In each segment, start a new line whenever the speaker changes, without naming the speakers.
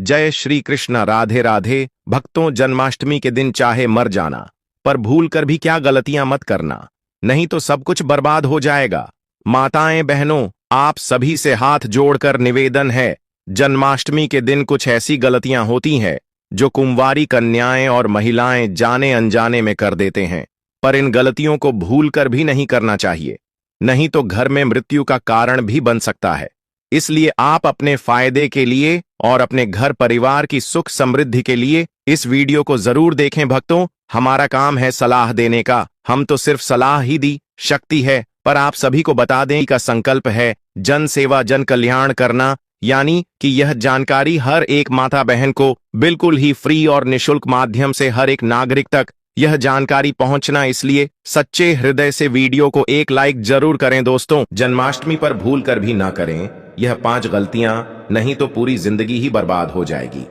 जय श्री कृष्ण। राधे राधे। भक्तों, जन्माष्टमी के दिन चाहे मर जाना, पर भूल कर भी क्या गलतियां मत करना, नहीं तो सब कुछ बर्बाद हो जाएगा। माताएं बहनों, आप सभी से हाथ जोड़कर निवेदन है, जन्माष्टमी के दिन कुछ ऐसी गलतियां होती हैं जो कुंवारी कन्याएं और महिलाएं जाने अनजाने में कर देते हैं, पर इन गलतियों को भूल कर भी नहीं करना चाहिए, नहीं तो घर में मृत्यु का कारण भी बन सकता है। इसलिए आप अपने फायदे के लिए और अपने घर परिवार की सुख समृद्धि के लिए इस वीडियो को जरूर देखें। भक्तों, हमारा काम है सलाह देने का, हम तो सिर्फ सलाह ही दी शक्ति है, पर आप सभी को बता दें का संकल्प है जन सेवा जन कल्याण करना, यानी कि यह जानकारी हर एक माता बहन को बिल्कुल ही फ्री और निशुल्क माध्यम से हर एक नागरिक तक यह जानकारी पहुंचना। इसलिए सच्चे हृदय से वीडियो को एक लाइक जरूर करें। दोस्तों, जन्माष्टमी पर भूल कर भी ना करें यह 5 गलतियां, नहीं तो पूरी जिंदगी ही बर्बाद हो जाएगी।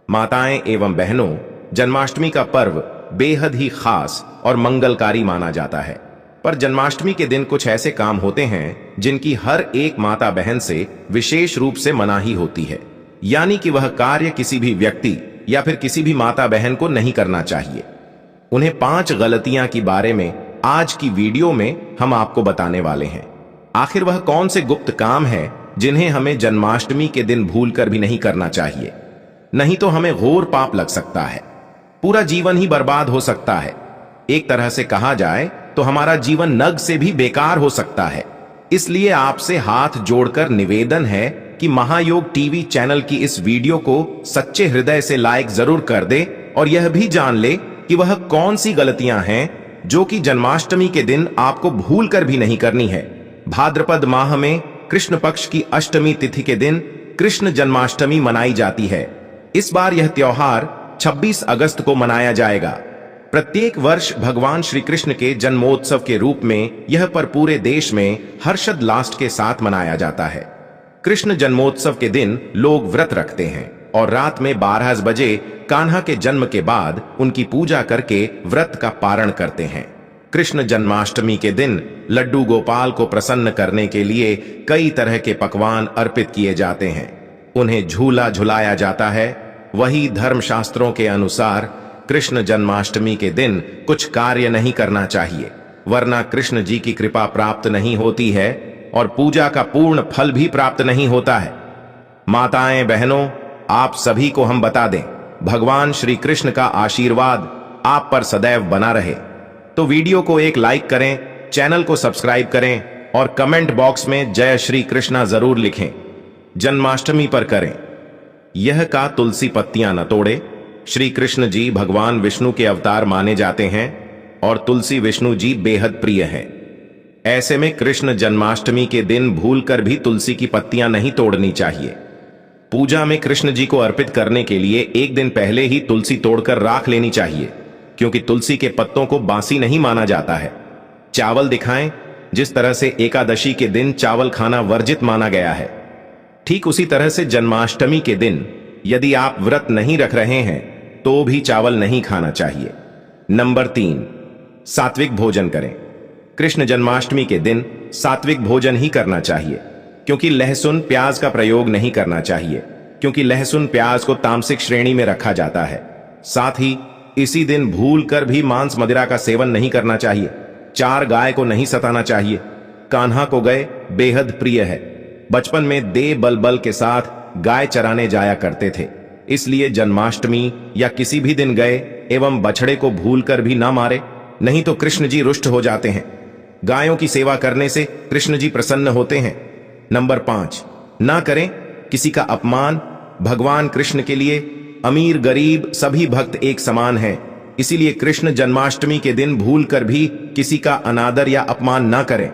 माताएं एवं बहनों, जन्माष्टमी का पर्व बेहद ही खास और मंगलकारी माना जाता है, पर जन्माष्टमी के दिन कुछ ऐसे काम होते हैं जिनकी हर एक माता बहन से विशेष रूप से मनाही होती है, यानी कि वह कार्य किसी भी व्यक्ति या फिर किसी भी माता बहन को नहीं करना चाहिए। उन्हें 5 गलतियां के बारे में आज की वीडियो में हम आपको बताने वाले हैं। आखिर वह कौन से गुप्त काम है जिन्हें हमें जन्माष्टमी के दिन भूलकर भी नहीं करना चाहिए, नहीं तो हमें घोर पाप लग सकता है, पूरा जीवन ही बर्बाद हो सकता है। एक तरह से कहा जाए तो हमारा जीवन नग से भी बेकार हो सकता है। इसलिए आपसे हाथ जोड़कर निवेदन है कि महायोग टीवी चैनल की इस वीडियो को सच्चे हृदय से लाइक जरूर कर दे और यह भी जान ले कि वह कौन सी गलतियां हैं जो कि जन्माष्टमी के दिन आपको भूल कर भी नहीं करनी है। भाद्रपद माह में कृष्ण पक्ष की अष्टमी तिथि के दिन कृष्ण जन्माष्टमी मनाई जाती है। इस बार यह त्योहार 26 अगस्त को मनाया जाएगा। प्रत्येक वर्ष भगवान श्री कृष्ण के जन्मोत्सव के रूप में यह पर पूरे देश में हर्षोल्लास के साथ मनाया जाता है। कृष्ण जन्मोत्सव के दिन लोग व्रत रखते हैं और रात में 12 बजे कान्हा के जन्म के बाद उनकी पूजा करके व्रत का पारण करते हैं। कृष्ण जन्माष्टमी के दिन लड्डू गोपाल को प्रसन्न करने के लिए कई तरह के पकवान अर्पित किए जाते हैं, उन्हें झूला झुलाया जाता है। वही धर्मशास्त्रों के अनुसार कृष्ण जन्माष्टमी के दिन कुछ कार्य नहीं करना चाहिए, वरना कृष्ण जी की कृपा प्राप्त नहीं होती है और पूजा का पूर्ण फल भी प्राप्त नहीं होता है। माताएं बहनों, आप सभी को हम बता दें, भगवान श्री कृष्ण का आशीर्वाद आप पर सदैव बना रहे। तो वीडियो को एक लाइक करें, चैनल को सब्सक्राइब करें और कमेंट बॉक्स में जय श्री कृष्णा जरूर लिखें। जन्माष्टमी पर करें यह का तुलसी पत्तियां न तोड़े। श्री कृष्ण जी भगवान विष्णु के अवतार माने जाते हैं और तुलसी विष्णु जी बेहद प्रिय है। ऐसे में कृष्ण जन्माष्टमी के दिन भूलकर भी तुलसी की पत्तियां नहीं तोड़नी चाहिए। पूजा में कृष्ण जी को अर्पित करने के लिए एक दिन पहले ही तुलसी तोड़कर राख लेनी चाहिए, क्योंकि तुलसी के पत्तों को बासी नहीं माना जाता है। चावल दिखाएं, जिस तरह से एकादशी के दिन चावल खाना वर्जित माना गया है, ठीक उसी तरह से जन्माष्टमी के दिन यदि आप व्रत नहीं रख रहे हैं तो भी चावल नहीं खाना चाहिए। नंबर 3, सात्विक भोजन करें। कृष्ण जन्माष्टमी के दिन सात्विक भोजन ही करना चाहिए, क्योंकि लहसुन प्याज का प्रयोग नहीं करना चाहिए, क्योंकि लहसुन प्याज को तामसिक श्रेणी में रखा जाता है। साथ ही इसी दिन भूल कर भी मांस मदिरा का सेवन नहीं करना चाहिए। 4 गाय को नहीं सताना चाहिए। कान्हा को गाय बेहद प्रिय है। बचपन में देव बलबल के साथ गाय चराने जाया करते थे, इसलिए जन्माष्टमी या किसी भी दिन गए एवं बछड़े को भूल कर भी ना मारे, नहीं तो कृष्ण जी रुष्ट हो जाते हैं। गायों की सेवा करने से कृष्ण जी प्रसन्न होते हैं। नंबर 5, ना करें किसी का अपमान। भगवान कृष्ण के लिए अमीर गरीब सभी भक्त एक समान हैं, इसीलिए कृष्ण जन्माष्टमी के दिन भूल कर भी किसी का अनादर या अपमान ना करें।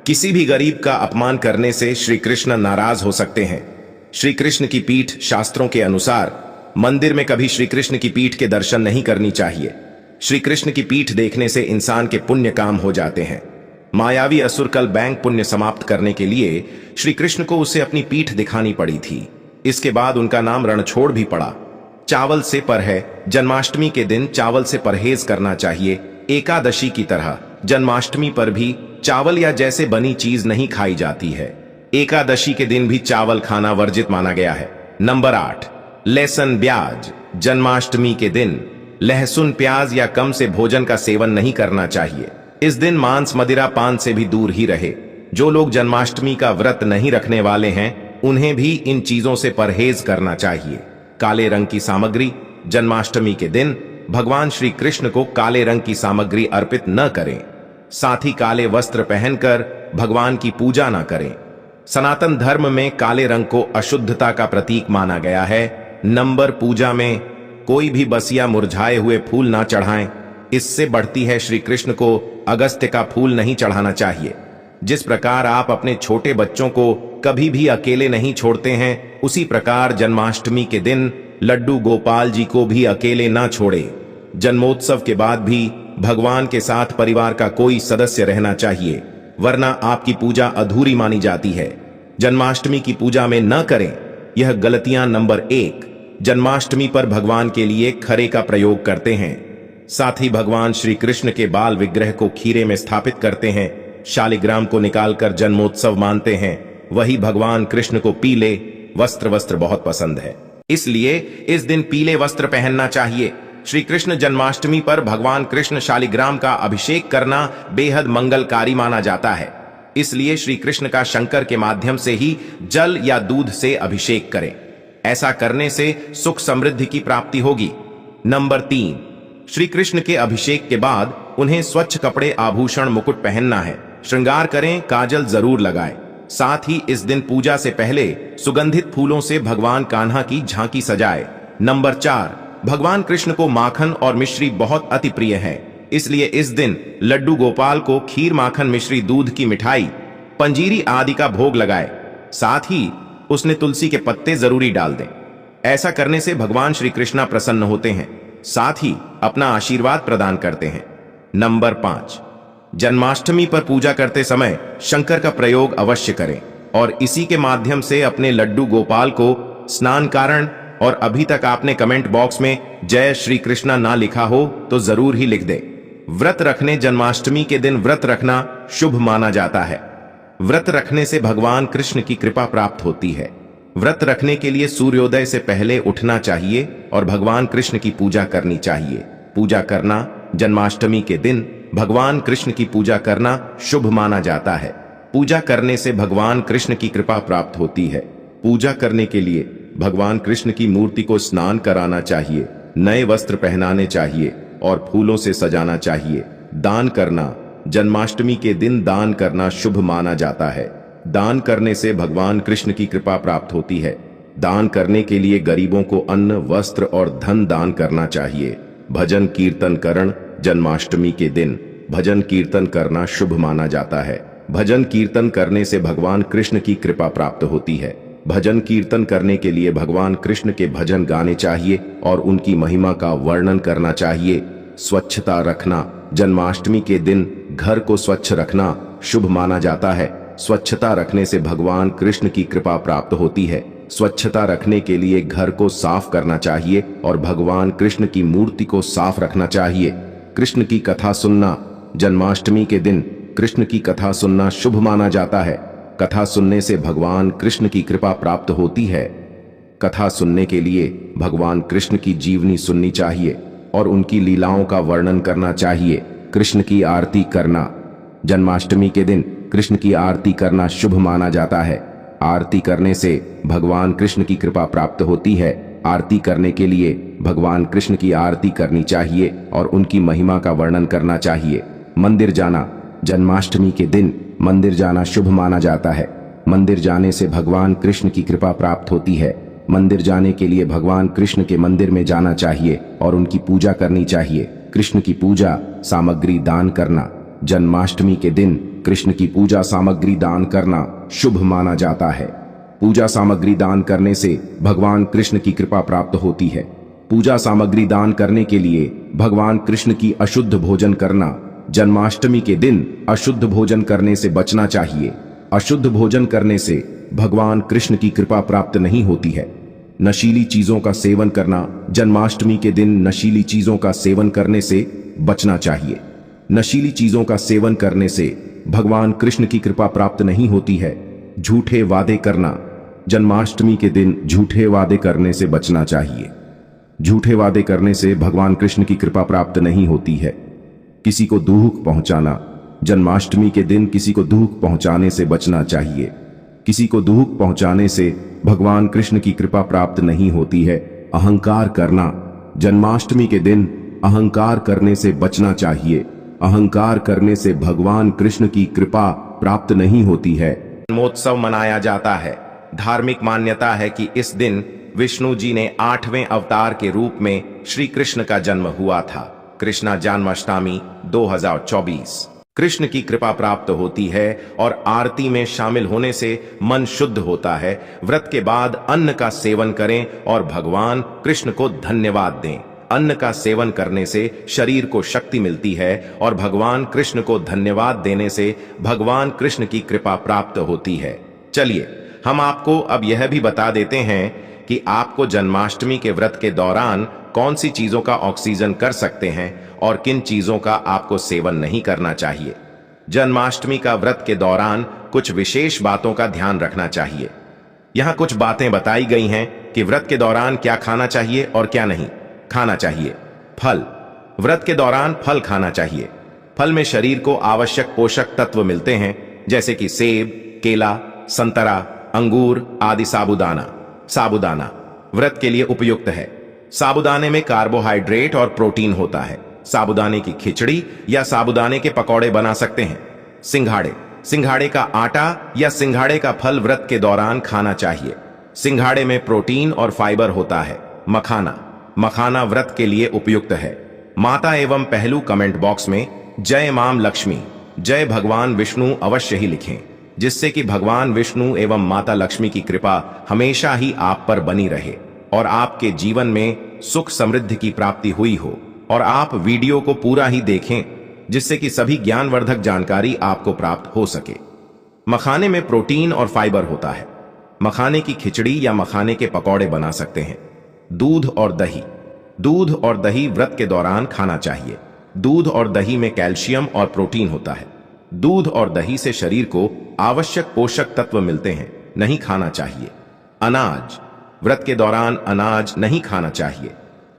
किसी भी गरीब का अपमान करने से श्री कृष्ण नाराज हो सकते हैं। श्री कृष्ण की पीठ शास्त्रों के अनुसार मंदिर में कभी श्री कृष्ण की पीठ के दर्शन नहीं करनी चाहिए। श्री कृष्ण की पीठ देखने से इंसान के पुण्य काम हो जाते हैं। मायावी असुर कल बैंक पुण्य समाप्त करने के लिए श्री कृष्ण को उसे अपनी पीठ दिखानी पड़ी थी। इसके बाद उनका नाम रणछोड़ भी पड़ा। चावल से पर है, जन्माष्टमी के दिन चावल से परहेज करना चाहिए। एकादशी की तरह जन्माष्टमी पर भी चावल या जैसे बनी चीज नहीं खाई जाती है। एकादशी के दिन भी चावल खाना वर्जित माना गया है। नंबर 8, लहसुन प्याज। जन्माष्टमी के दिन लहसुन प्याज या कम से भोजन का सेवन नहीं करना चाहिए। इस दिन मांस मदिरा पान से भी दूर ही रहे। जो लोग जन्माष्टमी का व्रत नहीं रखने वाले हैं उन्हें भी इन चीजों से परहेज करना चाहिए। काले रंग की सामग्री। जन्माष्टमी के दिन भगवान श्री कृष्ण को काले रंग की सामग्री अर्पित न करें। साथ ही काले वस्त्र पहनकर भगवान की पूजा न करें। सनातन धर्म में काले रंग को अशुद्धता का प्रतीक माना गया है। नंबर पूजा में कोई भी बसिया मुरझाए हुए फूल ना चढ़ाएं। इससे बढ़ती है श्री कृष्ण को अगस्त्य का फूल नहीं चढ़ाना चाहिए। जिस प्रकार आप अपने छोटे बच्चों को कभी भी अकेले नहीं छोड़ते हैं, उसी प्रकार जन्माष्टमी के दिन लड्डू गोपाल जी को भी अकेले ना छोड़े। जन्मोत्सव के बाद भी भगवान के साथ परिवार का कोई सदस्य रहना चाहिए, वरना आपकी पूजा अधूरी मानी जाती है। जन्माष्टमी की पूजा में न करें यह गलतियां। नंबर 1, जन्माष्टमी पर भगवान के लिए खरे का प्रयोग करते हैं। साथ ही भगवान श्री कृष्ण के बाल विग्रह को खीरे में स्थापित करते हैं। शालिग्राम को निकालकर जन्मोत्सव मानते हैं। वही भगवान कृष्ण को पीले वस्त्र बहुत पसंद है, इसलिए इस दिन पीले वस्त्र पहनना चाहिए। श्री कृष्ण जन्माष्टमी पर भगवान कृष्ण शालिग्राम का अभिषेक करना बेहद मंगलकारी माना जाता है। इसलिए श्री कृष्ण का शंकर के माध्यम से ही जल या दूध से अभिषेक करें। ऐसा करने से सुख समृद्धि की प्राप्ति होगी। नंबर 3, श्री कृष्ण के अभिषेक के बाद उन्हें स्वच्छ कपड़े, आभूषण, मुकुट पहनना है। श्रृंगार करें, काजल जरूर लगाएं। साथ ही इस दिन पूजा से पहले सुगंधित फूलों से भगवान कान्हा की झांकी सजाए। नंबर 4, भगवान कृष्ण को माखन और मिश्री बहुत अति प्रिय है। इसलिए इस दिन लड्डू गोपाल को खीर, माखन, मिश्री, दूध की मिठाई, पंजीरी आदि का भोग लगाए। साथ ही उसने तुलसी के पत्ते जरूरी डाल दें। ऐसा करने से भगवान श्री कृष्ण प्रसन्न होते हैं, साथ ही अपना आशीर्वाद प्रदान करते हैं। नंबर 5, जन्माष्टमी पर पूजा करते समय शंकर का प्रयोग अवश्य करें और इसी के माध्यम से अपने लड्डू गोपाल को स्नान कारण। और अभी तक आपने कमेंट बॉक्स में जय श्री कृष्णा ना लिखा हो तो जरूर ही लिख दे। व्रत रखने, जन्माष्टमी के दिन व्रत रखना शुभ माना जाता है। व्रत रखने से भगवान कृष्ण की कृपा प्राप्त होती है। व्रत रखने के लिए सूर्योदय से पहले उठना चाहिए और भगवान कृष्ण की पूजा करनी चाहिए। पूजा करना, जन्माष्टमी के दिन भगवान कृष्ण की पूजा करना शुभ माना जाता है। पूजा करने से भगवान कृष्ण की कृपा प्राप्त होती है। पूजा करने के लिए भगवान कृष्ण की मूर्ति को स्नान कराना चाहिए, नए वस्त्र पहनाने चाहिए और फूलों से सजाना चाहिए। दान करना, जन्माष्टमी के दिन दान करना शुभ माना जाता है। दान करने से भगवान कृष्ण की कृपा प्राप्त होती है। दान करने के लिए गरीबों को अन्न, वस्त्र और धन दान करना चाहिए। भजन कीर्तन करण, जन्माष्टमी के दिन भजन कीर्तन करना शुभ माना जाता है। भजन कीर्तन करने से भगवान कृष्ण की कृपा प्राप्त होती है। भजन कीर्तन करने के लिए भगवान कृष्ण के भजन गाने चाहिए और उनकी महिमा का वर्णन करना चाहिए। स्वच्छता रखना, जन्माष्टमी के दिन घर को स्वच्छ रखना शुभ माना जाता है। स्वच्छता रखने से भगवान कृष्ण की कृपा प्राप्त होती है। स्वच्छता रखने के लिए घर को साफ करना चाहिए और भगवान कृष्ण की मूर्ति को साफ रखना चाहिए। कृष्ण की कथा सुनना, जन्माष्टमी के दिन कृष्ण की कथा सुनना शुभ माना जाता है। कथा सुनने से भगवान कृष्ण की कृपा प्राप्त होती है। कथा सुनने के लिए भगवान कृष्ण की जीवनी सुननी चाहिए और उनकी लीलाओं का वर्णन करना चाहिए। कृष्ण की आरती करना, जन्माष्टमी के दिन कृष्ण की आरती करना शुभ माना जाता है। आरती करने से भगवान कृष्ण की कृपा प्राप्त होती है। आरती करने के लिए भगवान कृष्ण की आरती करनी चाहिए और उनकी महिमा का वर्णन करना चाहिए। मंदिर जाना, जन्माष्टमी के दिन मंदिर जाना शुभ माना जाता है। मंदिर जाने से भगवान कृष्ण की कृपा प्राप्त होती है। मंदिर जाने के लिए भगवान कृष्ण के मंदिर में जाना चाहिए और उनकी पूजा करनी चाहिए। कृष्ण की पूजा सामग्री दान करना, जन्माष्टमी के दिन कृष्ण की पूजा सामग्री दान करना शुभ माना जाता है। पूजा सामग्री दान करने से भगवान कृष्ण की कृपा प्राप्त होती है। पूजा सामग्री दान करने के लिए भगवान कृष्ण की अशुद्ध भोजन करना, जन्माष्टमी के दिन अशुद्ध भोजन करने से बचना चाहिए। अशुद्ध भोजन करने से भगवान कृष्ण की कृपा प्राप्त नहीं होती है। नशीली चीजों का सेवन करना, जन्माष्टमी के दिन नशीली चीजों का सेवन करने से बचना चाहिए। नशीली चीजों का सेवन करने से भगवान कृष्ण की कृपा प्राप्त नहीं होती है। झूठे वादे करना,
जन्माष्टमी के दिन झूठे वादे करने से बचना चाहिए। झूठे वादे करने से भगवान कृष्ण की कृपा प्राप्त नहीं होती है। किसी को दुख पहुंचाना, जन्माष्टमी के दिन किसी को दुख पहुंचाने से बचना चाहिए। किसी को दुख पहुंचाने से भगवान कृष्ण की कृपा प्राप्त नहीं होती है। अहंकार करना, जन्माष्टमी के दिन अहंकार करने से बचना चाहिए। अहंकार करने से भगवान कृष्ण की कृपा प्राप्त नहीं होती है।
जन्मोत्सव मनाया जाता है। धार्मिक मान्यता है कि इस दिन विष्णु जी ने 8वें अवतार के रूप में श्री कृष्ण का जन्म हुआ था। कृष्णा जन्माष्टमी 2024। कृष्ण की कृपा प्राप्त होती है और आरती में शामिल होने से मन शुद्ध होता है। व्रत के बाद अन्न का सेवन करें और भगवान कृष्ण को धन्यवाद दें। अन्न का सेवन करने से शरीर को शक्ति मिलती है और भगवान कृष्ण को धन्यवाद देने से भगवान कृष्ण की कृपा प्राप्त होती है। चलिए हम आपको अब यह भी बता देते हैं कि आपको जन्माष्टमी के व्रत के दौरान कौन सी चीजों का ऑक्सीजन कर सकते हैं और किन चीजों का आपको सेवन नहीं करना चाहिए। जन्माष्टमी का व्रत के दौरान कुछ विशेष बातों का ध्यान रखना चाहिए। यहां कुछ बातें बताई गई हैं कि व्रत के दौरान क्या खाना चाहिए और क्या नहीं खाना चाहिए। फल, व्रत के दौरान फल खाना चाहिए। फल में शरीर को आवश्यक पोषक तत्व मिलते हैं, जैसे कि सेब, केला, संतरा, अंगूर आदि। साबूदाना व्रत के लिए उपयुक्त है। साबूदाने में कार्बोहाइड्रेट और प्रोटीन होता है। साबूदाने की खिचड़ी या साबूदाने के पकौड़े बना सकते हैं। सिंघाड़े का आटा या सिंघाड़े का फल व्रत के दौरान खाना चाहिए। सिंघाड़े में प्रोटीन और फाइबर होता है। मखाना व्रत के लिए उपयुक्त है। माता एवं पहलू कमेंट बॉक्स में जय मां लक्ष्मी, जय भगवान विष्णु अवश्य ही लिखें, जिससे कि भगवान विष्णु एवं माता लक्ष्मी की कृपा हमेशा ही आप पर बनी रहे और आपके जीवन में सुख समृद्धि की प्राप्ति हुई हो। और आप वीडियो को पूरा ही देखें, जिससे कि सभी ज्ञानवर्धक जानकारी आपको प्राप्त हो सके। मखाने में प्रोटीन और फाइबर होता है। मखाने की खिचड़ी या मखाने के पकौड़े बना सकते हैं। दूध और दही व्रत के दौरान खाना चाहिए। दूध और दही में कैल्शियम और प्रोटीन होता है। दूध और दही से शरीर को आवश्यक पोषक तत्व मिलते हैं, नहीं खाना चाहिए। अनाज, व्रत के दौरान अनाज नहीं खाना चाहिए।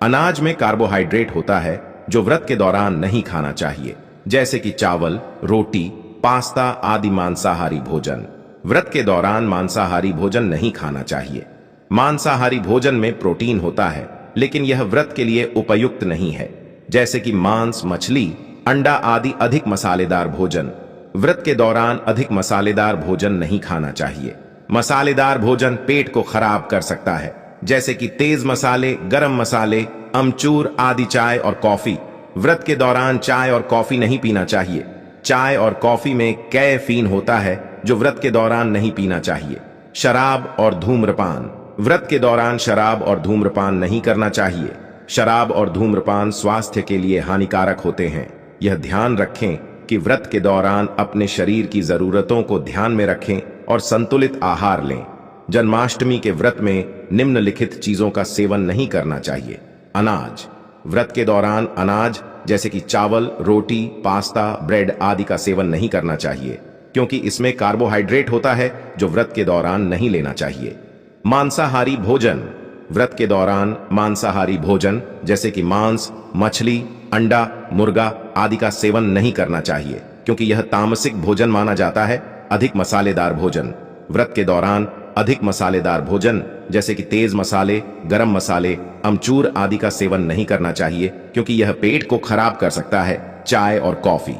अनाज में कार्बोहाइड्रेट होता है, जो व्रत के दौरान नहीं खाना चाहिए, जैसे कि चावल, रोटी, पास्ता आदि। मांसाहारी भोजन, व्रत के दौरान मांसाहारी भोजन नहीं खाना चाहिए। मांसाहारी भोजन में प्रोटीन होता है, लेकिन यह व्रत के लिए उपयुक्त नहीं है, जैसे कि मांस, मछली, अंडा आदि। अधिक मसालेदार भोजन, व्रत के दौरान अधिक मसालेदार भोजन नहीं खाना चाहिए। मसालेदार भोजन पेट को खराब कर सकता है, जैसे कि तेज मसाले, गरम मसाले, अमचूर आदि। चाय और कॉफी, व्रत के दौरान चाय और कॉफी नहीं पीना चाहिए। चाय और कॉफी में कैफीन होता है, जो व्रत के दौरान नहीं पीना चाहिए। शराब और धूम्रपान, व्रत के दौरान शराब और धूम्रपान नहीं करना चाहिए। शराब और धूम्रपान स्वास्थ्य के लिए हानिकारक होते हैं। यह ध्यान रखें कि व्रत के दौरान अपने शरीर की जरूरतों को ध्यान में रखें और संतुलित आहार लें। जन्माष्टमी के व्रत में निम्नलिखित चीजों का सेवन नहीं करना चाहिए। अनाज, व्रत के दौरान अनाज जैसे कि चावल, रोटी, पास्ता, ब्रेड आदि का सेवन नहीं करना चाहिए, क्योंकि इसमें कार्बोहाइड्रेट होता है, जो व्रत के दौरान नहीं लेना चाहिए। मांसाहारी भोजन, व्रत के दौरान मांसाहारी भोजन जैसे कि मांस, मछली, अंडा, मुर्गा आदि का सेवन नहीं करना चाहिए, क्योंकि यह तामसिक भोजन माना जाता है। अधिक मसालेदार भोजन, व्रत के दौरान अधिक मसालेदार भोजन जैसे कि तेज मसाले, गरम मसाले, अमचूर आदि का सेवन नहीं करना चाहिए, क्योंकि यह पेट को खराब कर सकता है। चाय और कॉफी,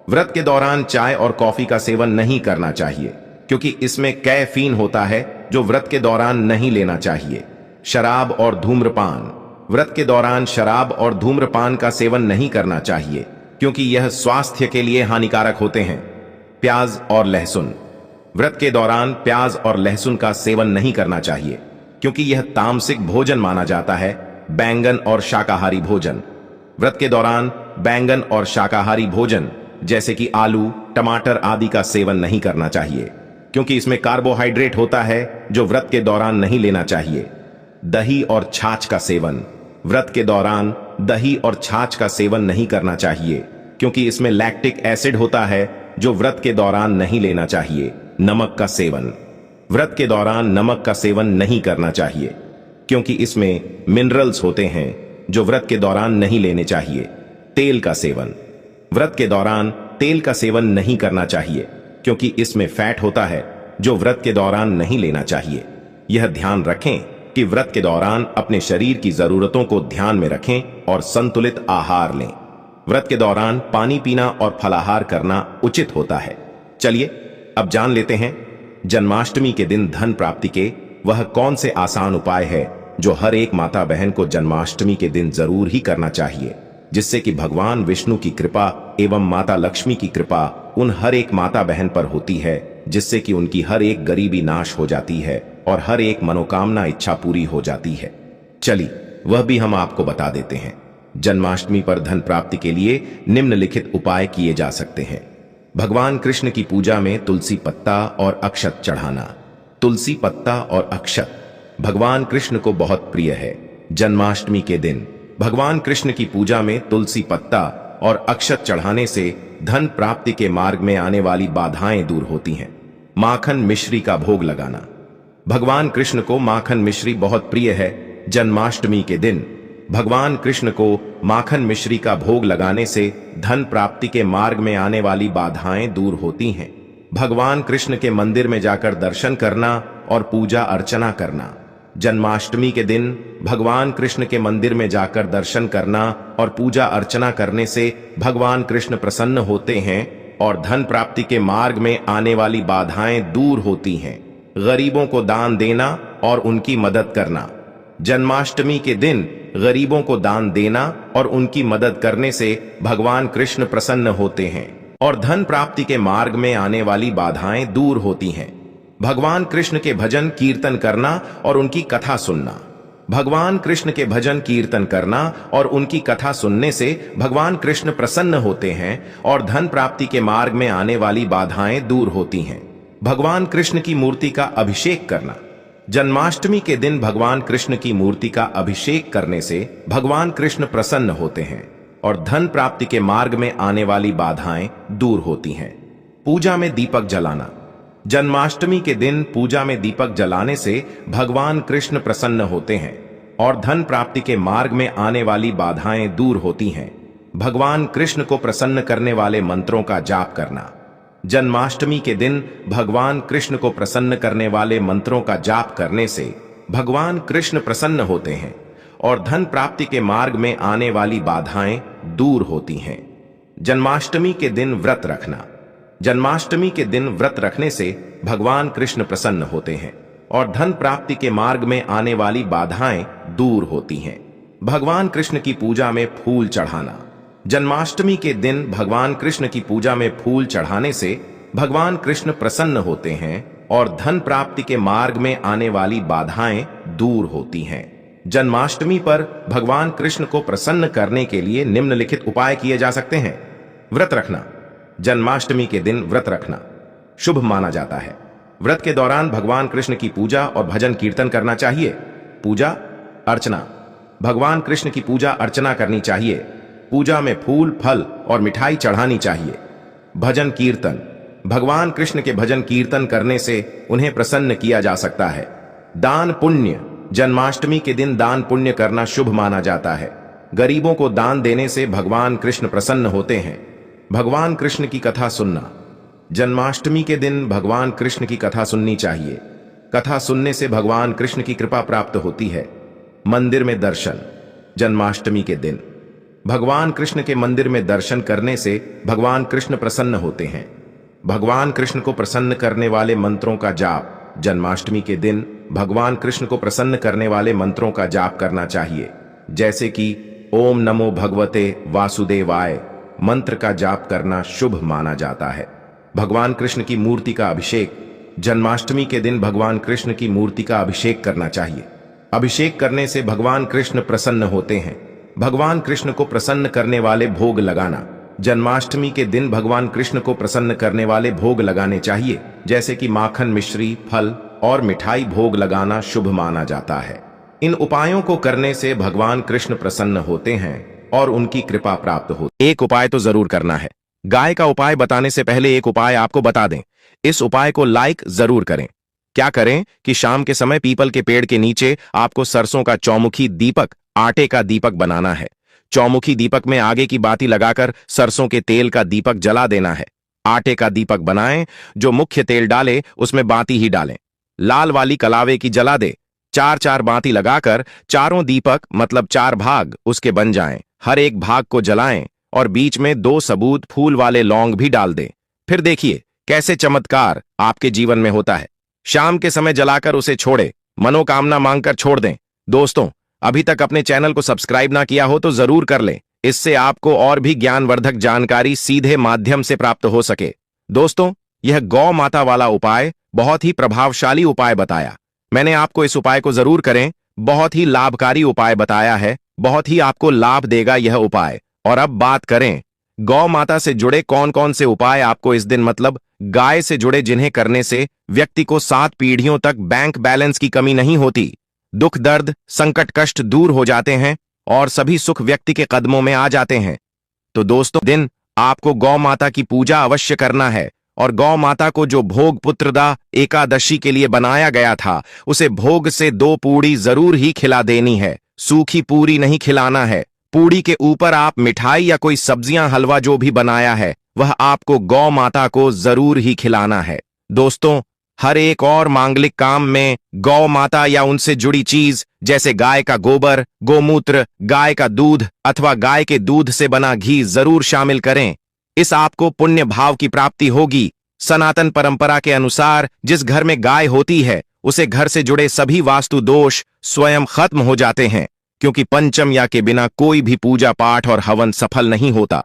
व्रत के दौरान चाय और कॉफी का सेवन नहीं करना चाहिए, क्योंकि इसमें कैफीन होता है, जो व्रत के दौरान नहीं लेना चाहिए। शराब और धूम्रपान, व्रत के दौरान शराब और धूम्रपान का सेवन नहीं करना चाहिए, क्योंकि यह स्वास्थ्य के लिए हानिकारक होते हैं। प्याज और लहसुन, व्रत के दौरान प्याज और लहसुन का सेवन नहीं करना चाहिए, क्योंकि यह तामसिक भोजन माना जाता है। बैंगन और शाकाहारी भोजन, व्रत के दौरान बैंगन और शाकाहारी भोजन जैसे कि आलू, टमाटर आदि का सेवन नहीं करना चाहिए, क्योंकि इसमें कार्बोहाइड्रेट होता है, जो व्रत के दौरान नहीं लेना चाहिए। दही और छाछ का सेवन, व्रत के दौरान दही और छाछ का सेवन नहीं करना चाहिए, क्योंकि इसमें लैक्टिक एसिड होता है, जो व्रत के दौरान नहीं लेना चाहिए। नमक का सेवन, व्रत के दौरान नमक का सेवन नहीं करना चाहिए, क्योंकि इसमें मिनरल्स होते हैं जो व्रत के दौरान नहीं लेने चाहिए। तेल का सेवन, व्रत के दौरान तेल का सेवन नहीं करना चाहिए, क्योंकि इसमें फैट होता है जो व्रत के दौरान नहीं लेना चाहिए। यह ध्यान रखें कि व्रत के दौरान अपने शरीर की जरूरतों को ध्यान में रखें और संतुलित आहार लें। व्रत के दौरान पानी पीना और फलाहार करना उचित होता है। चलिए अब जान लेते हैं जन्माष्टमी के दिन धन प्राप्ति के वह कौन से आसान उपाय है जो हर एक माता बहन को जन्माष्टमी के दिन जरूर ही करना चाहिए, जिससे कि भगवान विष्णु की कृपा एवं माता लक्ष्मी की कृपा उन हर एक माता बहन पर होती है, जिससे कि उनकी हर एक गरीबी नाश हो जाती है और हर एक मनोकामना इच्छा पूरी हो जाती है। चलिए वह भी हम आपको बता देते हैं। जन्माष्टमी पर धन प्राप्ति के लिए निम्नलिखित उपाय किए जा सकते हैं। भगवान कृष्ण की पूजा में तुलसी पत्ता और अक्षत चढ़ाना। तुलसी पत्ता और अक्षत भगवान कृष्ण को बहुत प्रिय है। जन्माष्टमी के दिन भगवान कृष्ण की पूजा में तुलसी पत्ता और अक्षत चढ़ाने से धन प्राप्ति के मार्ग में आने वाली बाधाएं दूर होती हैं। माखन मिश्री का भोग लगाना। भगवान कृष्ण को माखन मिश्री बहुत प्रिय है। जन्माष्टमी के दिन भगवान कृष्ण को माखन मिश्री का भोग लगाने से धन प्राप्ति के मार्ग में आने वाली बाधाएं दूर होती हैं। भगवान कृष्ण के मंदिर में जाकर दर्शन करना और पूजा अर्चना करना। जन्माष्टमी के दिन भगवान कृष्ण के मंदिर में जाकर दर्शन करना और पूजा अर्चना करने से भगवान कृष्ण प्रसन्न होते हैं और धन प्राप्ति के मार्ग में आने वाली बाधाएं दूर होती हैं। गरीबों को दान देना और उनकी मदद करना। जन्माष्टमी के दिन गरीबों को दान देना और उनकी मदद करने से भगवान कृष्ण प्रसन्न होते हैं और धन प्राप्ति के मार्ग में आने वाली बाधाएं दूर होती हैं। भगवान कृष्ण के भजन कीर्तन करना और उनकी कथा सुनना। भगवान कृष्ण के भजन कीर्तन करना और उनकी कथा सुनने से भगवान कृष्ण प्रसन्न होते हैं और धन प्राप्ति के मार्ग में आने वाली बाधाएं दूर होती हैं। भगवान कृष्ण की मूर्ति का अभिषेक करना। जन्माष्टमी के दिन भगवान कृष्ण की मूर्ति का अभिषेक करने से भगवान कृष्ण प्रसन्न होते हैं और धन प्राप्ति के मार्ग में आने वाली बाधाएं दूर होती हैं। पूजा में दीपक जलाना। जन्माष्टमी के दिन पूजा में दीपक जलाने से भगवान कृष्ण प्रसन्न होते हैं और धन प्राप्ति के मार्ग में आने वाली बाधाएं दूर होती हैं। भगवान कृष्ण को प्रसन्न करने वाले मंत्रों का जाप करना। जन्माष्टमी के दिन भगवान कृष्ण को प्रसन्न करने वाले मंत्रों का जाप करने से भगवान कृष्ण प्रसन्न होते हैं और धन प्राप्ति के मार्ग में आने वाली बाधाएं दूर होती हैं। जन्माष्टमी के दिन व्रत रखना। जन्माष्टमी के दिन व्रत रखने से भगवान कृष्ण प्रसन्न होते हैं और धन प्राप्ति के मार्ग में आने वाली बाधाएं दूर होती हैं। भगवान कृष्ण की पूजा में फूल चढ़ाना। जन्माष्टमी के दिन भगवान कृष्ण की पूजा में फूल चढ़ाने से भगवान कृष्ण प्रसन्न होते हैं और धन प्राप्ति के मार्ग में आने वाली बाधाएं दूर होती हैं। जन्माष्टमी पर भगवान कृष्ण को प्रसन्न करने के लिए निम्नलिखित उपाय किए जा सकते हैं। व्रत रखना। जन्माष्टमी के दिन व्रत रखना शुभ माना जाता है। व्रत के दौरान भगवान कृष्ण की पूजा और भजन कीर्तन करना चाहिए। पूजा अर्चना। भगवान कृष्ण की पूजा अर्चना करनी चाहिए। पूजा में फूल, फल और मिठाई चढ़ानी चाहिए। भजन कीर्तन। भगवान कृष्ण के भजन कीर्तन करने से उन्हें प्रसन्न किया जा सकता है। दान पुण्य। जन्माष्टमी के दिन दान पुण्य करना शुभ माना जाता है। गरीबों को दान देने से भगवान कृष्ण प्रसन्न होते हैं। भगवान कृष्ण की कथा सुनना। जन्माष्टमी के दिन भगवान कृष्ण की कथा सुननी चाहिए। कथा सुनने से भगवान कृष्ण की कृपा प्राप्त होती है। मंदिर में दर्शन। जन्माष्टमी के दिन भगवान कृष्ण के मंदिर में दर्शन करने से भगवान कृष्ण प्रसन्न होते हैं। भगवान कृष्ण को प्रसन्न करने वाले मंत्रों का जाप। जन्माष्टमी के दिन भगवान कृष्ण को प्रसन्न करने वाले मंत्रों का जाप करना चाहिए, जैसे कि ओम नमो भगवते वासुदेवाय मंत्र का जाप करना शुभ माना जाता है। भगवान कृष्ण की मूर्ति का अभिषेक। जन्माष्टमी के दिन भगवान कृष्ण की मूर्ति का अभिषेक करना चाहिए। अभिषेक करने से भगवान कृष्ण प्रसन्न होते हैं। भगवान कृष्ण को प्रसन्न करने वाले भोग लगाना। जन्माष्टमी के दिन भगवान कृष्ण को प्रसन्न करने वाले भोग लगाने चाहिए, जैसे कि माखन मिश्री, फल और मिठाई भोग लगाना शुभ माना जाता है। इन उपायों को करने से भगवान कृष्ण प्रसन्न होते हैं और उनकी कृपा प्राप्त होती है। एक उपाय तो जरूर करना है। गाय का उपाय बताने से पहले एक उपाय आपको बता दें। इस उपाय को लाइक जरूर करें। क्या करें कि शाम के समय पीपल के पेड़ के नीचे आपको सरसों का चौमुखी दीपक, आटे का दीपक बनाना है। चौमुखी दीपक में आगे की बाती लगाकर सरसों के तेल का दीपक जला देना है। आटे का दीपक बनाएं, जो मुख्य तेल डाले उसमें बाती ही डालें। लाल वाली कलावे की जला दे। 4-4 बाती लगाकर चारों दीपक मतलब 4 भाग उसके बन जाएं। हर एक भाग को जलाएं और बीच में 2 सबूत फूल वाले लौंग भी डाल दें। फिर देखिए कैसे चमत्कार आपके जीवन में होता है। शाम के समय जलाकर उसे छोड़े, मनोकामना मांगकर छोड़ दें। दोस्तों, अभी तक अपने चैनल को सब्सक्राइब ना किया हो तो जरूर कर लें, इससे आपको और भी ज्ञानवर्धक जानकारी सीधे माध्यम से प्राप्त हो सके। दोस्तों, यह गौ माता वाला उपाय बहुत ही प्रभावशाली उपाय बताया। मैंने आपको इस उपाय को जरूर करें, बहुत ही लाभकारी उपाय बताया है, बहुत ही आपको लाभ देगा यह उपाय। और अब बात करें गौ माता से जुड़े कौन कौन से उपाय आपको इस दिन मतलब गाय से जुड़े, जिन्हें करने से व्यक्ति को 7 पीढ़ियों तक बैंक बैलेंस की कमी नहीं होती, दुख दर्द संकट कष्ट दूर हो जाते हैं और सभी सुख व्यक्ति के कदमों में आ जाते हैं। तो दोस्तों, दिन आपको गौ माता की पूजा अवश्य करना है और गौ माता को जो भोग पुत्रदा एकादशी के लिए बनाया गया था, उसे भोग से 2 पूड़ी जरूर ही खिला देनी है। सूखी पूरी नहीं खिलाना है। पूड़ी के ऊपर आप मिठाई या कोई सब्जियां, हलवा जो भी बनाया है वह आपको गौ माता को जरूर ही खिलाना है। दोस्तों, हर एक और मांगलिक काम में गौ माता या उनसे जुड़ी चीज जैसे गाय का गोबर, गोमूत्र, गाय का दूध अथवा गाय के दूध से बना घी जरूर शामिल करें। इस आपको पुण्य भाव की प्राप्ति होगी। सनातन परंपरा के अनुसार जिस घर में गाय होती है उसे घर से जुड़े सभी वास्तु दोष स्वयं खत्म हो जाते हैं, क्योंकि पंचम या के बिना कोई भी पूजा पाठ और हवन सफल नहीं होता।